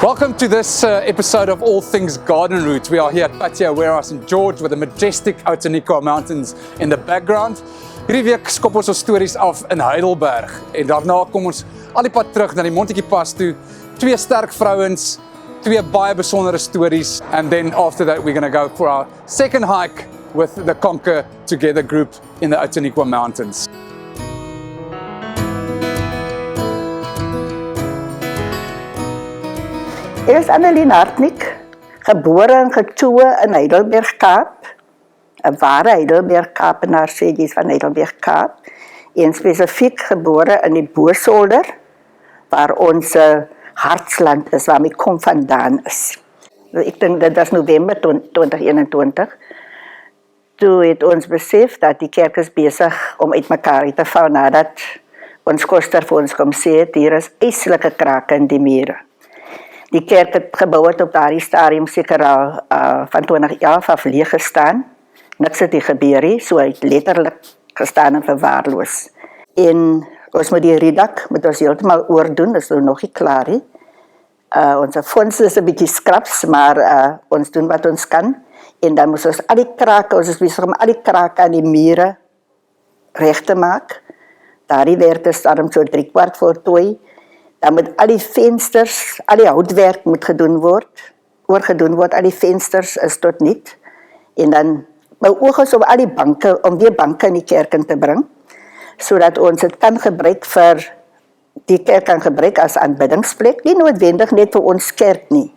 Welcome to this episode of All Things Garden Route. We are here at Patio Warehouse in George with the majestic Hartnick mountains in the background. Hierdie week skop ons stories af in Heidelberg en daarna kom ons al die pad terug na die Montagu pas toe. Twee sterk vrouens, twee baie besondere stories, and then after that we're going to go for our second hike with the Conquer Together group in the Hartnick mountains. Ek is Annalene Hartnick, gebore en getoe in Heidelberg, Kaap. 'n ware Heidelberg Kaapenaar sê jy is van Heidelberg, Kaap. En spesifiek gebore in die Bosolder, waar ons hartsland is, waar my kom vandaan is. Ek dink dit was November 2021. Toe het ons besef dat die kerk is besig om uitmekaar te val nadat ons koster vir ons kom sê het, hier is yslike krake in die mure. Die kerk het gebou het op daardie stadium seker al van 2011 af leeg gestaan. Niks het hier gebeur nie, so het letterlik gestaan en verwaarloos. En ons moet die redak met ons heeltemal oordoen, is nog nie klaar nie. Onze fondse is 'n bietjie skraps, maar ons doen wat ons kan. En dan moet ons al die krake, ons is besig om al die krake aan die mure reg te maak. Daardie werk is daarom so 3/4 voltooi. Dan moet al die vensters, al die houtwerk moet oorgedoen word, al die vensters is tot niet. En dan, my oog is om al die banke, om weer banke in die kerk in te bring, sodat ons het kan gebruik vir, die kerk kan gebruik as aanbiddingsplek, nie noodwendig net vir ons kerk nie,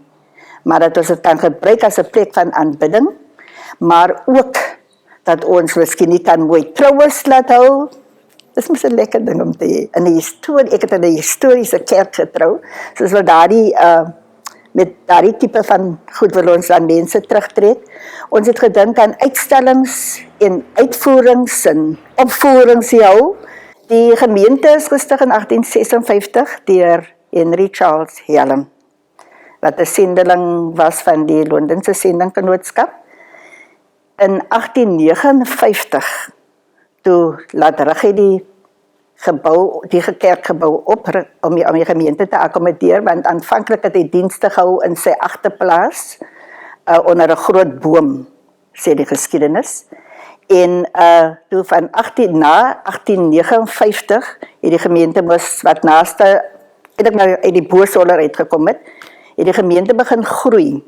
maar dat ons het kan gebruik as 'n plek van aanbidding, maar ook dat ons miskien nie kan mooi troues laat hou. Dis mos 'n lekker ding om te hê. Ek het in 'n historiese kerk getrou, soos wat met daardie tipe van goed wil ons aan mense terugtrek. Ons het gedink aan uitstallings en uitvoerings en opvoerings hou. Die gemeente is gestig in 1856 deur Henry Charles Helm, wat 'n sendeling was van die Londense sendinggenootskap. In 1859 toe laat Ruggie die kerkgebou op om die gemeente te akkommodeer, want aanvanklik het hy dienste gehou in sy agterplaas onder 'n groot boom, sê die geskiedenis. En toe van 1859 het die gemeente wat naaste uit die Bosolder uitgekom het die gemeente begin groei.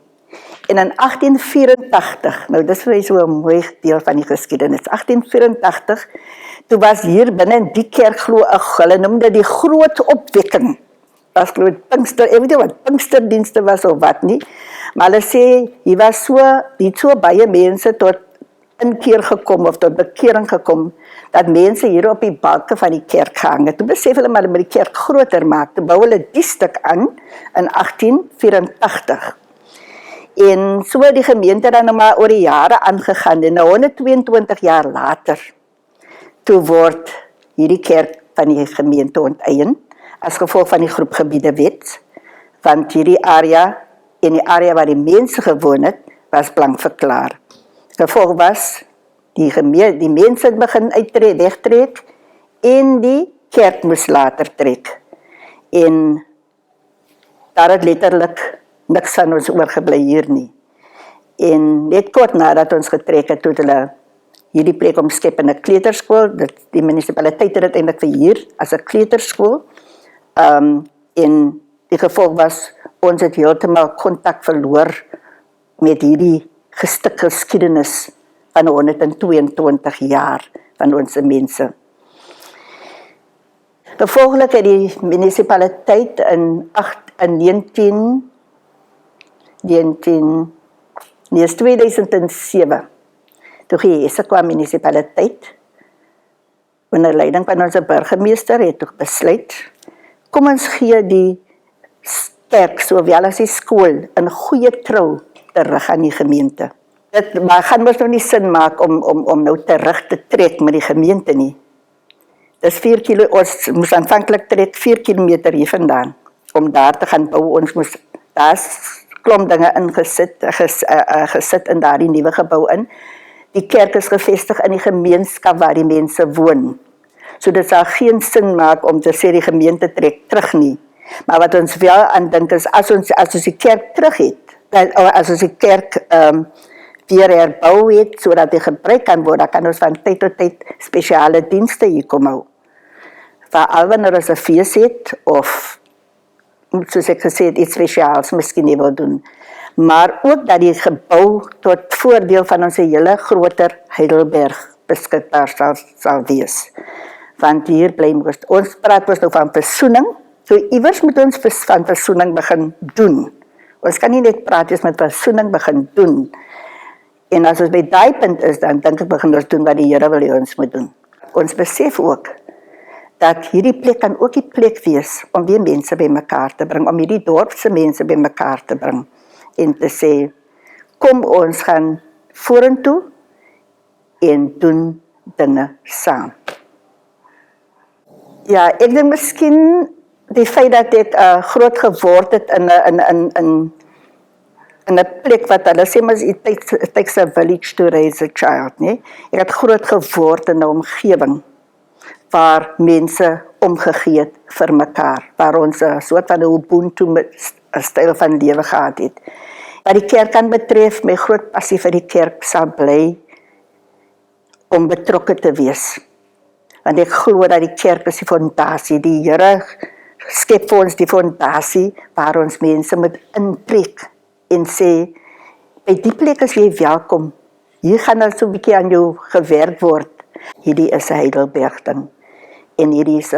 En in 1884, nou dis vir so 'n mooi deel van die geskiedenis, 1884, toe was hier binne in die kerk glo hulle noem dit die groot opwekking. Was glo Pinkster, ek weet nie wat Pinksterdienste was of wat nie, maar hulle sê, hier was so baie mense tot inkeer gekom of tot bekering gekom, dat mense hier op die balke van die kerk gehang het. Toe besef hulle maar hulle moet die kerk groter maak, toe bou hulle die stuk aan in 1884. En so die gemeente dan nog maar oor die jare aangegaan en 122 jaar later, toe word hierdie kerk van die gemeente onteien, as gevolg van die groepgebiede wet, want hierdie area en die area waar die mense gewoon het, was blank verklaar. Gevolg was, die mense het begin wegtrek, en die kerk moes later trek. En daar het letterlik niks van ons oorgebly hier nie. En net kort nadat ons getrek het, toe hulle hierdie plek omskep in 'n kleuterskool, die munisipaliteit het dit eintlik verhuur as 'n kleuterskool. En die gevolg was, ons het heeltemal kontak verloor met hierdie stuk geskiedenis van 122 jaar van ons mense. Gevolglik het die munisipaliteit in 2007, toe Gerda munisipaliteit, onder leiding van onze burgemeester, het toch besluit, kom ons gee die kerk, sowel as die skool, in goeie trou terug aan die gemeente. Maar gaan ons nou nie sin maak om nou terug te trek met die gemeente nie. Dis 4 km, ons moes aanvanklik trek 4 kilometer hier vandaan, om daar te gaan bou. Ons moes, daar's klomp dinge gesit in daardie nuwe gebou in. Die kerk is gevestig in die gemeenskap waar die mense woon. So dit sal geen sin maak om te sê die gemeente trek terug nie. Maar wat ons wel aan dink is, as ons die kerk terug het, as ons die kerk weer herbou het, sodat die gebruik kan word, dan kan ons van tyd tot tyd spesiale dienste hier kom hou. Veral wanneer ons 'n fees het, of, soos ek gesê het, iets spesiaals miskien nie wil doen. Maar ook dat die gebou tot voordeel van ons hele groter Heidelberg beskikbaar sal wees. Want hier bly ons praat nou van versoening, so iewers moet ons van versoening begin doen. Ons kan nie net praat, ons moet versoening begin doen. En as ons by daai punt is, dan dink ek begin ons doen wat die Here wil hê ons moet doen. Ons besef ook dat hierdie plek kan ook die plek wees om weer mense by mekaar te bring, om hierdie dorpse mense by mekaar te bring en te sê, kom ons gaan vorentoe en doen dinge saam. Ja, ek dink miskien die feit dat ek groot geword het in 'n plek wat hulle sê, maar it takes a village to raise a child, nee? Ek het groot geword in 'n omgewing waar mense omgegee het vir mekaar, waar ons 'n soort van 'n Ubuntu met 'n styl van lewe gehad het. Wat die kerk aan betref, my groot passie vir die kerk sal bly om betrokke te wees. Want ek glo dat die kerk is die fondasie, die Here skep vir ons die fondasie waar ons mense moet intrek en sê, by die plek is jy welkom, hier gaan al so 'n bietjie aan jou gewerk word. Hierdie is 'n Heidelberg ding, en hierdie is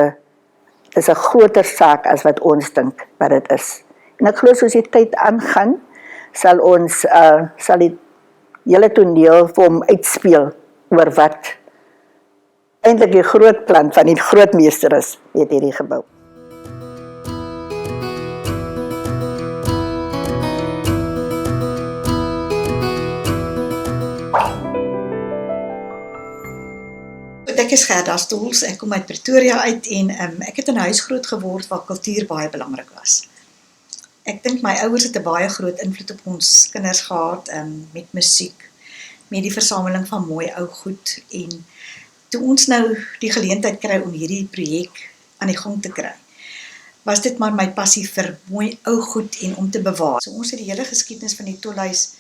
'n groter saak as wat ons dink wat dit is. En ek glo soos die tyd aangaan, sal die hele toneel vir hom uitspeel oor wat eintlik die groot plan van die grootmeester is, het hierdie gebou. Ek is Gerda Stolz, ek kom uit Pretoria uit en ek het in 'n huis groot geword waar kultuur baie belangrik was. Ek dink my ouers het 'n baie groot invloed op ons kinders gehad met musiek, met die versameling van mooi ou goed, en toe ons nou die geleentheid kry om hierdie projek aan die gang te kry, was dit maar my passie vir mooi ou goed en om te bewaar. So ons het die hele geskiedenis van die Tolhuis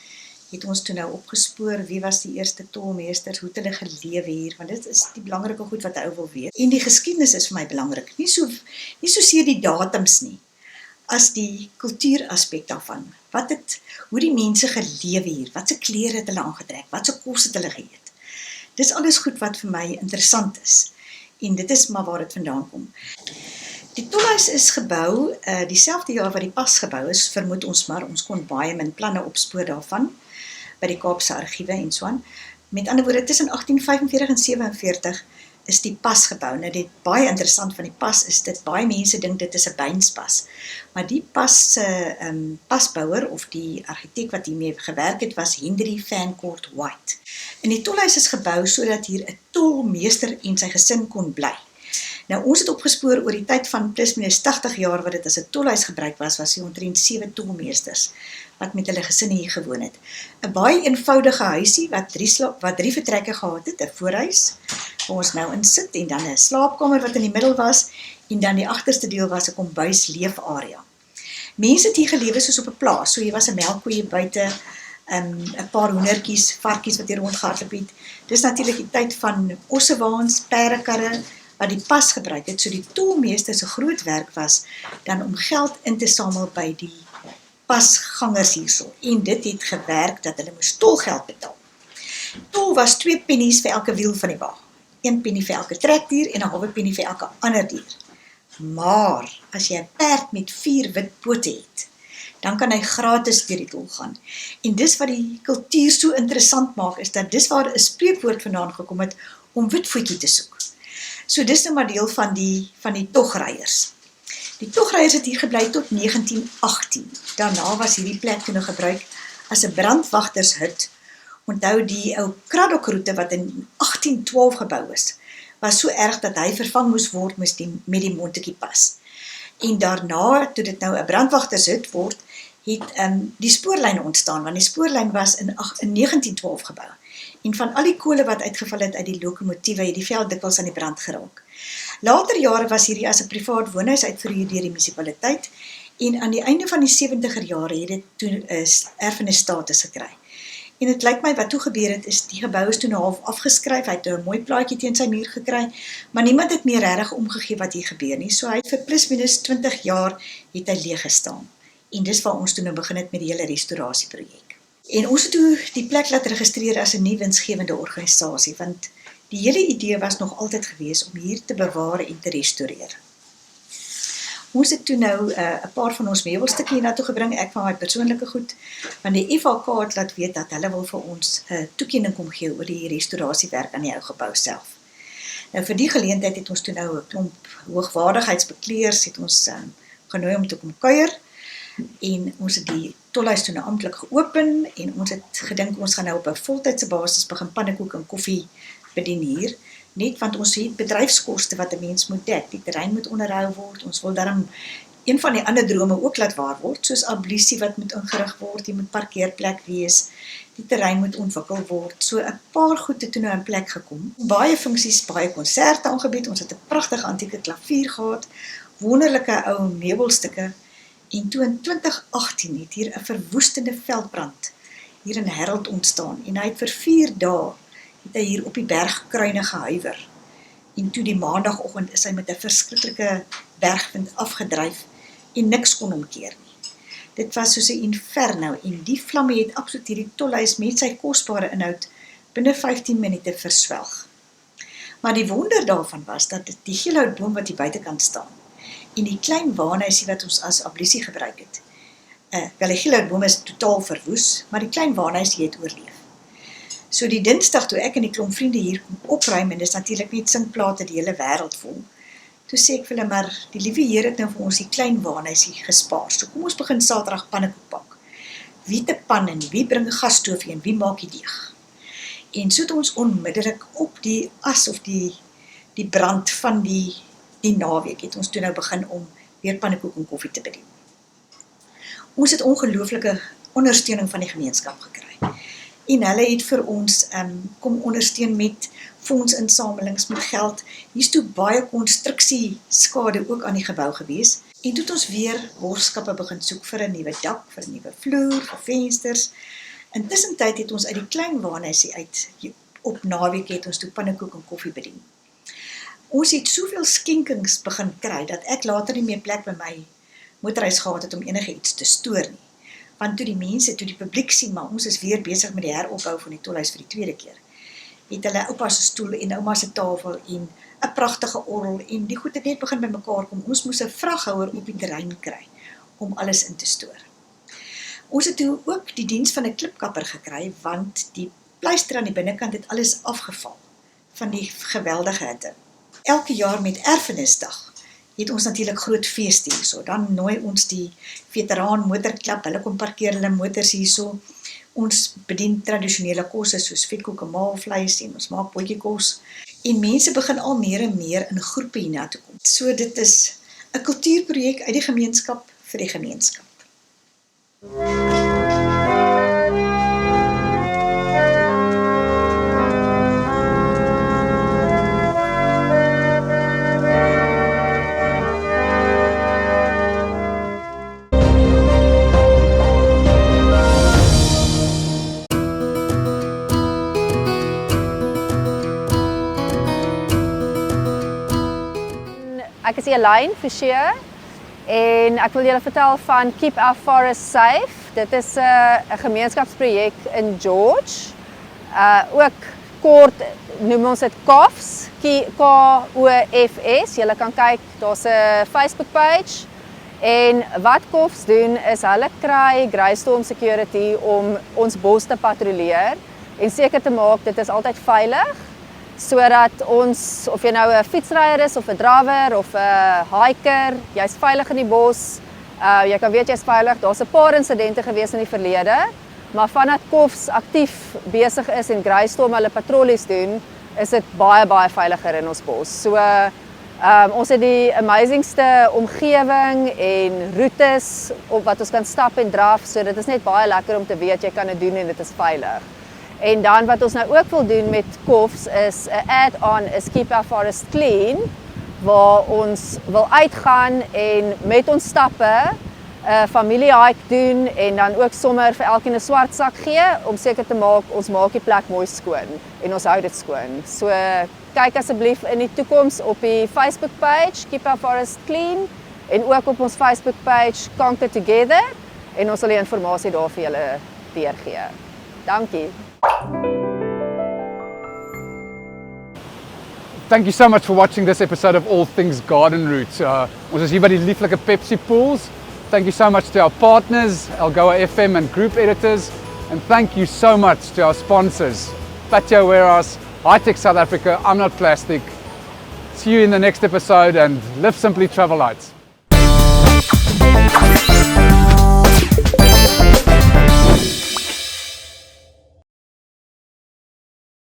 het ons toe nou opgespoor, wie was die eerste tolmeesters, hoe het hulle gelewe hier, want dit is die belangrike goed wat 'n ou wil weet. En die geskiedenis is vir my belangrik, nie soseer die datums nie, as die kultuuraspek daarvan. Hoe die mense gelewe hier, wat se klere het hulle aangetrek, wat se kos het hulle geëet. Dis alles goed wat vir my interessant is, en dit is maar waar dit vandaan kom. Die Tolhuis is gebou, dieselfde jaar wat die pas gebou is, vermoed ons maar, ons kon baie min planne opspoor daarvan, by die Kaapse argiewe en so aan. Met ander woorde, tussen 1845 en 47 is die pas gebou. Nou, dit baie interessant van die pas is dit, baie mense dink dit is 'n beinspas, maar die pasbouer, of die argitek wat hiermee gewerk het, was Henry Fancourt White. En die Tolhuis is gebou sodat hier 'n tolmeester en sy gesin kon bly. Nou, ons het opgespoor oor die tyd van plus minus 80 jaar wat dit as 'n tolhuis gebruik was hier omtrent 7 tolmeesters wat met hulle gesinne hier gewoon het. 'n Baie eenvoudige huisie wat 3 vertrekke gehad het, 'n voorhuis waar ons nou in sit, en dan 'n slaapkamer wat in die middel was, en dan die agterste deel was 'n kombuis leefarea. Mense het hier gelewe soos op 'n plaas, so hier was 'n melkkoeie buite, 'n paar hoendertjies, varkies wat hier rondgehardloop het. Dis natuurlik die tyd van ossewaans, perdekarre, wat die pas gebruik het, so die tolmeester se groot werk was, dan om geld in te samel by die pasgangers hierso, en dit het gewerk dat hulle moes tolgeld betaal. Tol was 2 pennies vir elke wiel van die wa, 1 penny vir elke trekdier en 'n halwe penny vir elke ander dier. Maar, as jy 'n perd met 4 wit pote het, dan kan hy gratis deur die tol gaan. En dis wat die kultuur so interessant maak, is dat dis waar 'n spreekwoord vandaan gekom het, om witvoetjie te soek. So dis nou maar deel van die togryers. Die togryers het hier gebly tot 1918. Daarna was hierdie plek toe nog gebruik as 'n brandwagtershut. Onthou die ou Kraddockroete wat in 1812 gebou is, was so erg dat hy vervang moes word met die Montagu pas. En daarna, toe dit nou 'n brandwagtershut word, het die spoorlyn ontstaan, want die spoorlyn was in 1912 gebou. En van al die kole wat uitgeval het uit die lokomotiewe, het die veld dikwels aan die brand geraak. Later jare was hierdie as 'n privaat woonhuis uitverhuur deur die munisipaliteit en aan die einde van die 70er jare het dit toe 'n erfenisstatus gekry. En dit lyk my wat toe gebeur het, is die gebou is toe half afgeskryf, hy het 'n mooi plaatjie teen sy muur gekry, maar niemand het meer regtig omgegee wat hier gebeur nie. So hy het vir plus minus 20 jaar het hy leeg gestaan. En dis waar ons toe nou begin het met die hele restaurasieprojek. En ons het toe die plek laat registreer as 'n nie winsgewende organisasie, want die hele idee was nog altyd gewees om hier te bewaar en te restoreer. Ons het toe nou 'n paar van ons meubelstukkie hiernatoe gebring, ek van my persoonlike goed, want die FHK het laat weet dat hulle wil vir ons 'n toekenning kom gee oor die restaurasiewerk aan die ou gebou self. Nou vir die geleentheid het ons toe nou 'n klomp hoogwaardigheidsbekleers het ons genooi om te kom kuier, en ons het die Tolhuis toe nou amptelik geopen, en ons het gedink ons gaan nou op 'n voltydse basis begin pannekoek en koffie bedien hier, net want ons het bedryfskoste wat 'n mens moet dek, die terrein moet onderhou word, ons wil daarom een van die ander drome ook laat waar word, soos ablusie wat moet ingerig word, die moet parkeerplek wees, die terrein moet ontwikkel word, so 'n paar goed het toe nou in plek gekom, baie funksies, baie konserte aangebied, ons het 'n pragtige antieke klavier gehad, wonderlike ou meubelstukke, en toe in 2018 het hier 'n verwoestende veldbrand hier in Herald ontstaan, en hy het vir 4 dae het hy hier op die bergkruine gehuiwer. En toe die maandagoggend is hy met 'n verskriklike bergwind afgedryf en niks kon omkeer nie. Dit was soos 'n inferno en die vlamme het absoluut hierdie Tolhuis met sy kosbare inhoud binne 15 minute verswelg. Maar die wonder daarvan was dat die geelhoutboom wat hier buitekant staan en die klein waanhuisie wat ons as ablusie gebruik het, wel die geelhoutboom is totaal verwoes, maar die klein waanhuisie het oorleef. So die Dinsdag toe ek en die klomp vriende hier kom opruim, en dis natuurlik net sinkplate die hele wêreld vol, toe sê ek vir hulle, maar die liewe Here het nou vir ons die klein waanhuisie gespaar, so kom ons begin Saterdag pannekoek bak. Wie te pan en wie bring 'n gasstoofie en wie maak die deeg? En so het ons onmiddellik op die as of die brand van die naweek het ons toe nou begin om weer pannekoek en koffie te bedien. Ons het ongelooflike ondersteuning van die gemeenskap gekry. En hulle het vir ons kom ondersteun met fondsinsamelings, met geld. Hier is toe baie konstruksieskade ook aan die gebou gewees. En toe het ons weer borgskappe begin soek vir 'n nuwe dak, vir 'n nuwe vloer, vir vensters. Intussen tyd het ons uit die klein waanhuisie uit, op naweek het ons toe pannekoek en koffie bedien. Ons het soveel skenkings begin kry, dat ek later nie meer plek by my motorhuis gehad het om enige iets te stoor nie. Want toe die mense, toe die publiek sien, maar ons is weer besig met die heropbou van die Tolhuis vir die tweede keer, het hulle oupa se stoel en ouma se tafel en 'n pragtige orgel, en die goed het net begin by mekaar kom. Ons moes 'n vraghouer op die terrein kry, om alles in te stoor. Ons het toe ook die diens van 'n klipkapper gekry, want die pleister aan die binnekant het alles afgeval, van die geweldige hitte. Elke jaar met erfenisdag, het ons natuurlik groot feeste hierso, dan nooi ons die veteraan motorklub, hulle kom parkeer hulle motors hierso, ons bedien tradisionele kosse soos vetkoek en maalvleis, en ons maak potjiekos, en mense begin al meer en meer in groepe hiernatoe kom. So dit is 'n kultuurprojek uit die gemeenskap vir die gemeenskap. Ek is Elaine, Fouche, en ek wil julle vertel van Keep Our Forest Safe. Dit is 'n gemeenskapsprojek in George. Ook kort noem ons dit KOFS, K-O-F-S. Julle kan kyk, daar's 'n Facebook page. En wat KOFS doen is hulle kry Greystorm Security om ons bos te patrolleer en seker te maak dit is altyd veilig, sodat ons, of jy nou 'n fietsryer is of 'n drawer of 'n hiker, jy's veilig in die bos. Jy kan weet jy's veilig. Daar's 'n paar insidente gewees in die verlede, maar vandat KOFS aktief besig is en Greystorm hulle patrollies doen, is dit baie veiliger in ons bos. So ons het die amazingste omgewing en roetes op wat ons kan stap en draf, so dit is net baie lekker om te weet jy kan dit doen en dit is veilig. En dan wat ons nou ook wil doen met Kofs is 'n add-on is Keep Our Forest Clean, waar ons wil uitgaan en met ons stappe 'n familiehike doen en dan ook sommer vir elkeen 'n swart sak gee om seker te maak ons maak die plek mooi skoon en ons hou dit skoon. So kyk asseblief in die toekoms op die Facebook page Keep Our Forest Clean en ook op ons Facebook page Conquer Together en ons sal die inligting daar vir julle deurgee. Dankie. Thank you so much for watching this episode of All Things Garden Roots. Ons is hier by die lieflike Pepsi pools. Thank you so much to our partners, Algoa FM and group editors. And thank you so much to our sponsors, Patio Warehouse, High-Tech South Africa, I'm Not Plastic. See you in the next episode and live simply, travel light.